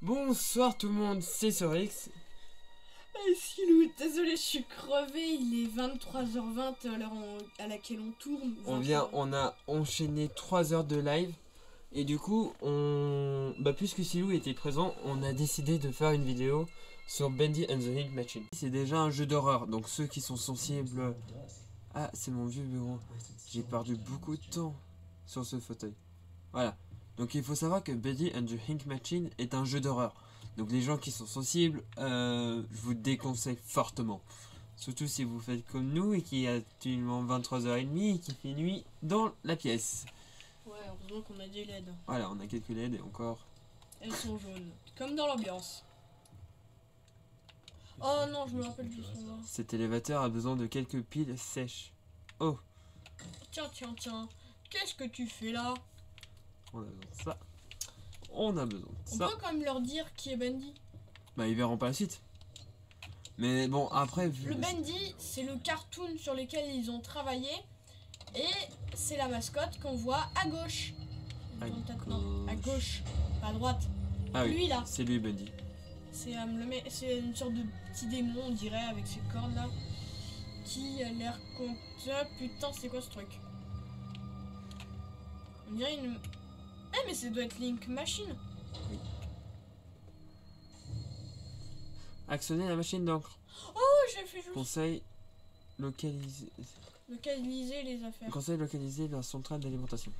Bonsoir tout le monde, c'est Sorix. Hey Silou, désolé, je suis crevé, il est 23h20 à l'heure à laquelle on tourne. On a enchaîné 3 heures de live. Et du coup, puisque Silou était présent, on a décidé de faire une vidéo sur Bendy and the Ink Machine. C'est déjà un jeu d'horreur, donc ceux qui sont sensibles... Ah, c'est mon vieux bureau. J'ai perdu beaucoup de temps sur ce fauteuil. Voilà. Donc il faut savoir que Bendy and the Ink Machine est un jeu d'horreur. Donc les gens qui sont sensibles, je vous déconseille fortement. Surtout si vous faites comme nous et qu'il y a actuellement 23h30 et qu'il fait nuit dans la pièce. Ouais, heureusement qu'on a des LED. Voilà, on a quelques LED et encore. Elles sont jaunes, comme dans l'ambiance. Oh non, je me rappelle du son là. Cet élévateur a besoin de quelques piles sèches. Oh, Tiens, qu'est-ce que tu fais là? on a besoin de ça. On a besoin de On ça. peut quand même leur dire qui est Bendy. Bah ils verront pas la suite. Mais bon, après... Le Bendy, c'est le cartoon sur lequel ils ont travaillé. Et c'est la mascotte qu'on voit à gauche. À gauche, pas à droite. Ah oui, Lui là. c'est lui Bendy. C'est une sorte de petit démon, on dirait, avec ses cornes là. Qui a l'air contre... Putain, c'est quoi ce truc? On dirait une... Eh mais ça doit être Link Machine. Oui. Actionner la machine d'encre. Oh, j'ai fait juste... Conseil localiser... Localiser les affaires. Conseil localiser la centrale d'alimentation.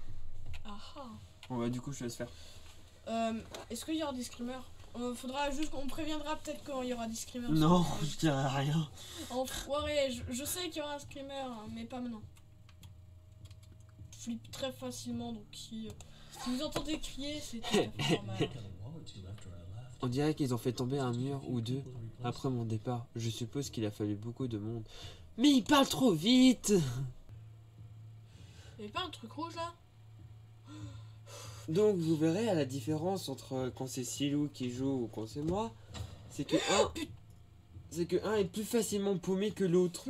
Ah ah. Bon bah du coup je laisse faire. Est-ce qu'il y aura des screamers? Faudra juste qu'on préviendra peut-être quand il y aura des screamers. Non, je dirais rien. Enfoiré, je sais qu'il y aura un screamer, hein, mais pas maintenant. Je flippe très facilement, donc si vous entendez crier, c'est tout à fait normal. On dirait qu'ils ont fait tomber un mur ou deux après mon départ. Je suppose qu'il a fallu beaucoup de monde. Mais il parle trop vite. Y'avait pas un truc rouge là? Donc vous verrez à la différence entre quand c'est Silou qui joue ou quand c'est moi, c'est que un est plus facilement paumé que l'autre.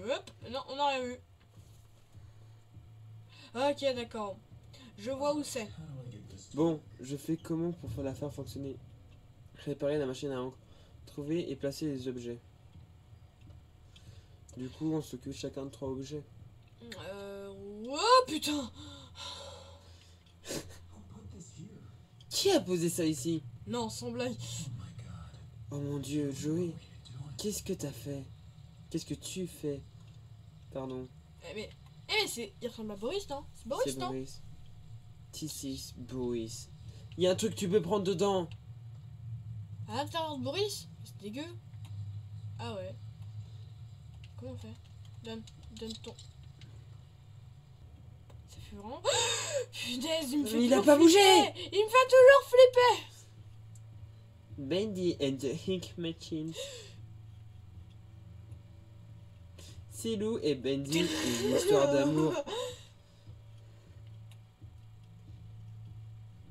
Hop, non, on n'a rien vu. Ok, d'accord. Je vois où c'est. Bon, je fais comment pour la faire fonctionner? Réparer la machine à encre. Trouver et placer les objets. Du coup, on s'occupe chacun de 3 objets. Oh putain! Qui a posé ça ici? Non, sans blague. Oh mon dieu, Joey, qu'est-ce que t'as fait? Qu'est-ce que tu fais? Pardon. Mais il ressemble à Boris, non? C'est Boris, C'est non? Boris. This is Boris. Il y a un truc que tu peux prendre dedans. À l'intérieur de Boris? C'est dégueu. Ah ouais. Comment on fait? Donne ton... Ça fait vraiment... Punaise, il me fait Il a toujours pas bougé. flipper. Il me fait toujours flipper. Bendy and the Ink Machine. Silou et Bendy, une histoire d'amour.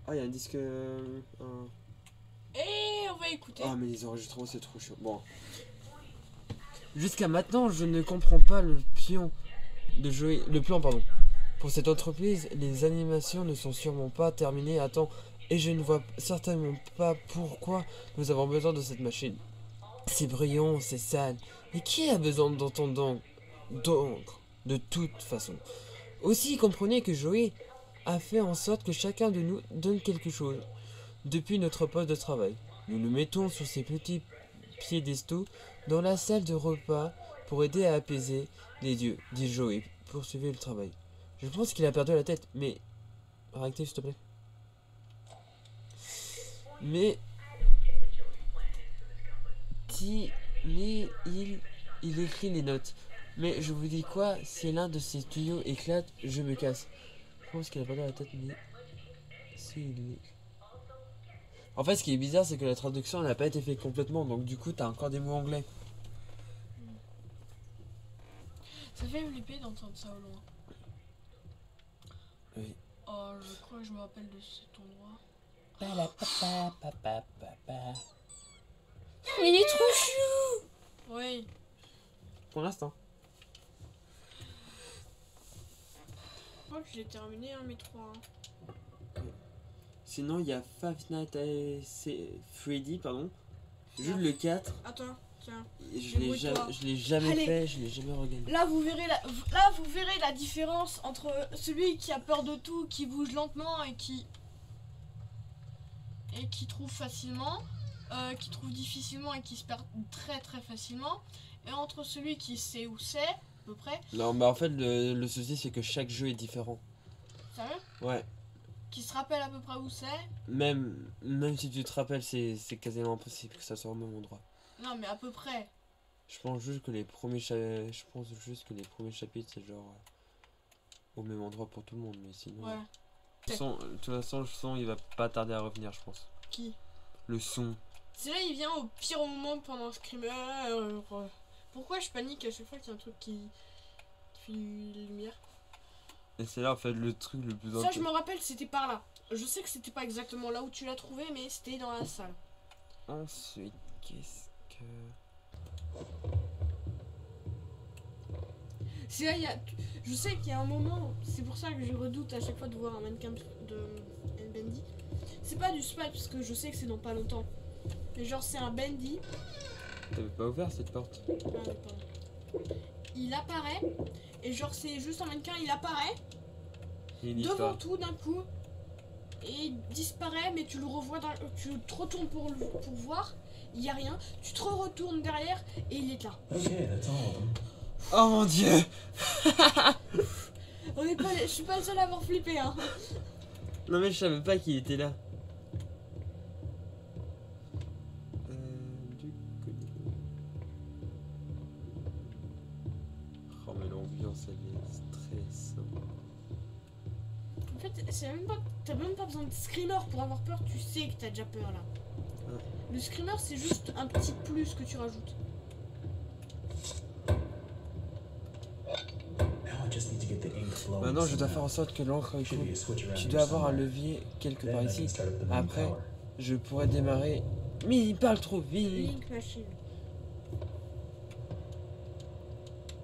Ah, il y a un disque... Et on va écouter. Ah, mais les enregistrements, c'est trop chaud. Bon. Jusqu'à maintenant, je ne comprends pas le plan de Joey. Le plan, pardon. Pour cette entreprise, les animations ne sont sûrement pas terminées à temps. Et je ne vois certainement pas pourquoi nous avons besoin de cette machine. C'est brillant, c'est sale. Et qui a besoin d'entendre d'encre de toute façon? Aussi, comprenez que Joey a fait en sorte que chacun de nous donne quelque chose. Depuis notre poste de travail, nous nous mettons sur ces petits piédestaux dans la salle de repas pour aider à apaiser les dieux, dit Joey. Poursuivez le travail. Je pense qu'il a perdu la tête, mais... Réactive s'il te plaît. Mais il écrit les notes. Mais je vous dis quoi, si l'un de ces tuyaux éclate, je me casse. Je pense qu'il a perdu la tête, mais... En fait, ce qui est bizarre, c'est que la traduction n'a pas été faite complètement, donc du coup, t'as encore des mots anglais. Ça fait flipper d'entendre ça au loin. Oui. Oh, je crois que je me rappelle de cet endroit. Il est trop chou. Oui. Pour l'instant. crois que je l'ai terminé, hein, mes 3. Hein. Sinon, il y a Five Nights at Freddy, pardon. Juste le 4. Attends, tiens. Je l'ai jamais Allez. fait, je l'ai jamais regardé. Là vous verrez la différence entre celui qui a peur de tout, qui bouge lentement et qui trouve facilement, qui trouve difficilement et qui se perd très très facilement, et entre celui qui sait où c'est, à peu près. Non, bah en fait, le souci, c'est que chaque jeu est différent. Sérieux? Ouais. Qui se rappelle à peu près où c'est. Même si tu te rappelles, c'est quasiment impossible que ça soit au même endroit. Non mais à peu près. Je pense juste que les premiers chapitres, c'est genre au même endroit pour tout le monde, mais sinon. Ouais. De toute façon, le son, il va pas tarder à revenir, je pense. Qui? Le son. C'est là il vient au pire moment pendant Screamer. Pourquoi je panique à chaque fois qu'il y a un truc qui fait une lumière? Et c'est là en fait le truc le plus Ça je me rappelle, c'était par là. Je sais que c'était pas exactement là où tu l'as trouvé, mais c'était dans la salle. Ensuite, qu'est-ce que... C'est là, je sais qu'il y a un moment, c'est pour ça que je redoute à chaque fois de voir un mannequin de Bendy. C'est pas du spike parce que je sais que c'est dans pas longtemps. Mais genre c'est un Bendy. T'avais pas ouvert cette porte? Ah, mais pardon. Il apparaît et genre c'est juste un mannequin, il apparaît devant tout d'un coup et il disparaît, mais tu le revois tu te retournes pour voir, il y a rien, tu te retournes derrière et il est là. Oh mon dieu. Je suis pas le seul à avoir flippé hein. Non mais je savais pas qu'il était là. Oh mais l'ambiance elle est stressante. En fait, t'as même pas besoin de screamer pour avoir peur, tu sais que t'as déjà peur là. Ouais. Le screamer c'est juste un petit plus que tu rajoutes. Maintenant je dois faire en sorte que l'encre coule. Tu dois avoir un levier quelque part ici. Après, je pourrais démarrer. Mais il parle trop vite. Link machine.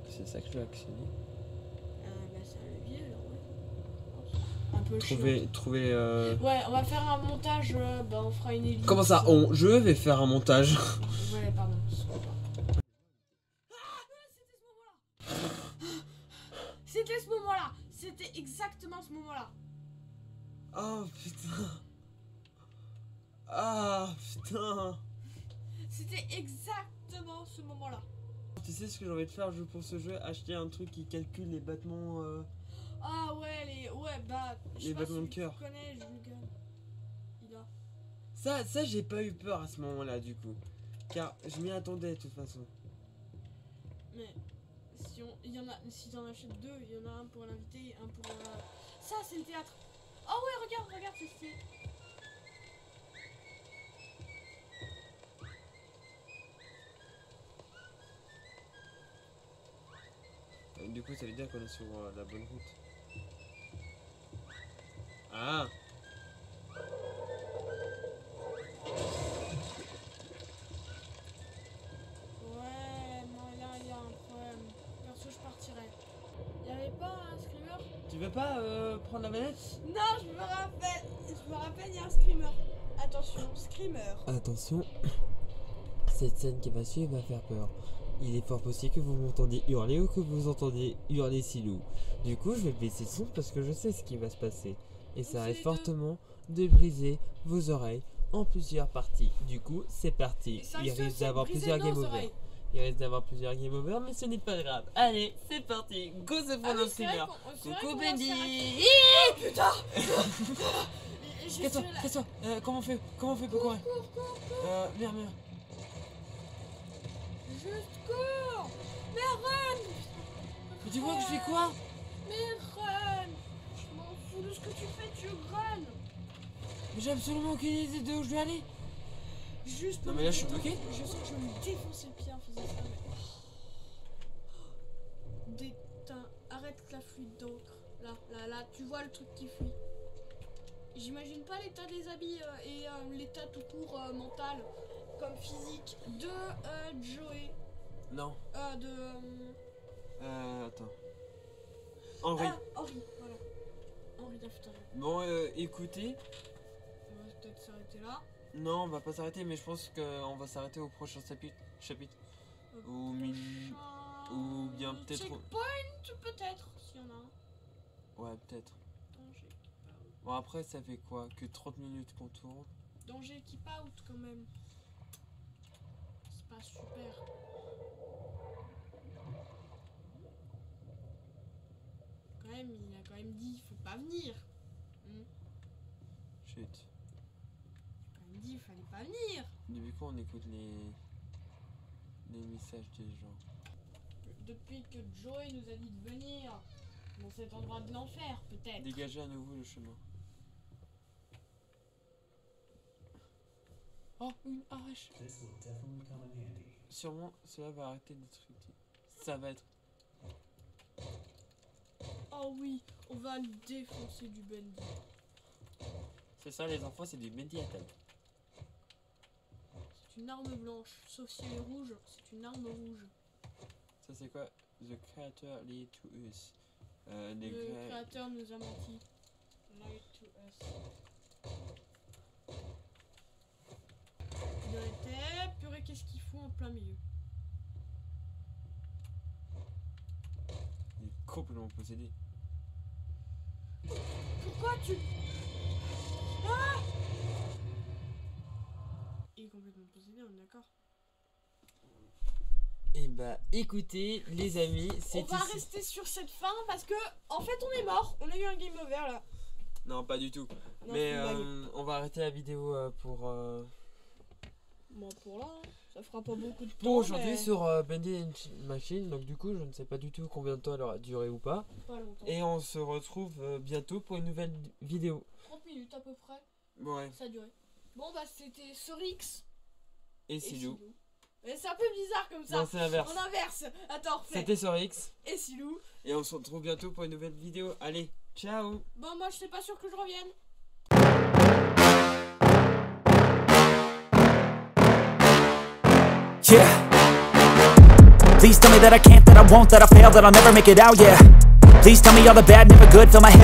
C'est ça que je dois actionner. Bah c'est un levier alors ouais. Un peu chiant. Trouver Ouais, on va faire un montage, bah on fera une ellipse. Comment ça? Je vais faire un montage. Ouais, pardon. C'était ce moment-là. C'était exactement ce moment-là. Oh putain. Ah putain. C'était exactement ce moment-là. Tu sais ce que j'ai envie de faire pour ce jeu? Acheter un truc qui calcule les battements. Ah ouais, bah. Les battements de cœur. Tu connais, Jules Gunn. Il a. Ça j'ai pas eu peur à ce moment-là du coup. Car je m'y attendais de toute façon. Mais si t'en achètes deux, il y en a un pour l'invité et un pour. Ça c'est le théâtre. Oh ouais, regarde, c'est stylé. Du coup ça veut dire qu'on est sur la bonne route. Ah. Ouais, non, là il y a un problème. Perso, je partirais. Il y avait pas un screamer? Tu veux pas prendre la manette? Non, je me rappelle, il y a un screamer. Attention, screamer. Attention, cette scène qui va suivre va faire peur. Il est fort possible que vous m'entendiez hurler ou que vous entendiez hurler Silou. Du coup, je vais baisser le son parce que je sais ce qui va se passer. Et ça arrive fortement de briser vos oreilles en plusieurs parties. Du coup, c'est parti. Il risque d'avoir plusieurs game over. Il risque d'avoir plusieurs game over, mais ce n'est pas grave. Allez, c'est parti. Go the for the streamer. Coucou Bendy. Putain. Casse-toi. Comment on fait pour courir? Merde. Juste cours. Mais run. Mais tu vois que je fais quoi? Mais run. Je m'en fous de ce que tu fais, tu run. Mais j'ai absolument aucune idée de où je dois aller. Juste. Non mais là je suis bloqué. Je sens que je vais me défoncer le pied en faisant ça. Mais... Arrête la fuite d'encre. Là, tu vois le truc qui fuit. J'imagine pas l'état des habits et l'état tout court mental comme physique de Joey. Non. Attends. Henri. Ah, Henri, voilà. putain, putain. Bon, écoutez. On va peut-être s'arrêter là. Non, on va pas s'arrêter, mais je pense qu'on va s'arrêter au prochain chapitre. Ou bien peut-être. Checkpoint, peut-être, s'il y en a un. Ouais, peut-être. Danger keep out. Bon, après, ça fait quoi? Que 30 minutes qu'on tourne. Danger keep out, quand même. C'est pas super. Quand même, il a quand même dit, faut pas venir. Chut. Il a quand même dit, il fallait pas venir. Depuis quand on écoute les messages des gens? Depuis que Joey nous a dit de venir dans cet endroit de l'enfer, peut-être. Dégagez à nouveau le chemin. Oh, une hache. Sûrement, cela va arrêter d'être utile. Ça va être. Oh oui, on va le défoncer du Bendy. C'est ça, les enfants, c'est du Mediatel. C'est une arme blanche, sauf si elle est rouge, c'est une arme rouge. Ça, c'est quoi? The creator lied to us. Le créateur nous a menti. Lied to us. Il était purée, qu'est-ce qu'il fout en plein milieu? Il est complètement possédé. Pourquoi tu... Ah! Il est complètement possédé, on est d'accord? Et bah écoutez les amis, c'est on va rester sur cette fin parce que en fait on est mort, on a eu un game over là. Non, pas du tout. Non, mais on va arrêter la vidéo pour bon, pour là, hein. Ça fera pas beaucoup de temps. pour aujourd'hui mais... sur Bendy Machine. Donc du coup, je ne sais pas du tout combien de temps elle aura duré ou pas. Pas longtemps. Et on se retrouve bientôt pour une nouvelle vidéo. 30 minutes à peu près. Ouais. Ça a duré. Bon bah c'était Sorix Et Silou. Mais c'est un peu bizarre comme ça. Non, c'est l'inverse. On inverse. Attends, refais. C'était Sorix. Et Silou. Et on se retrouve bientôt pour une nouvelle vidéo. Allez, ciao. Bon moi je suis pas sûr que je revienne. Yeah. Please tell me that I can't, that I won't, that I fail, that I'll never make it out, yeah. Please tell me all the bad, never good, fill my head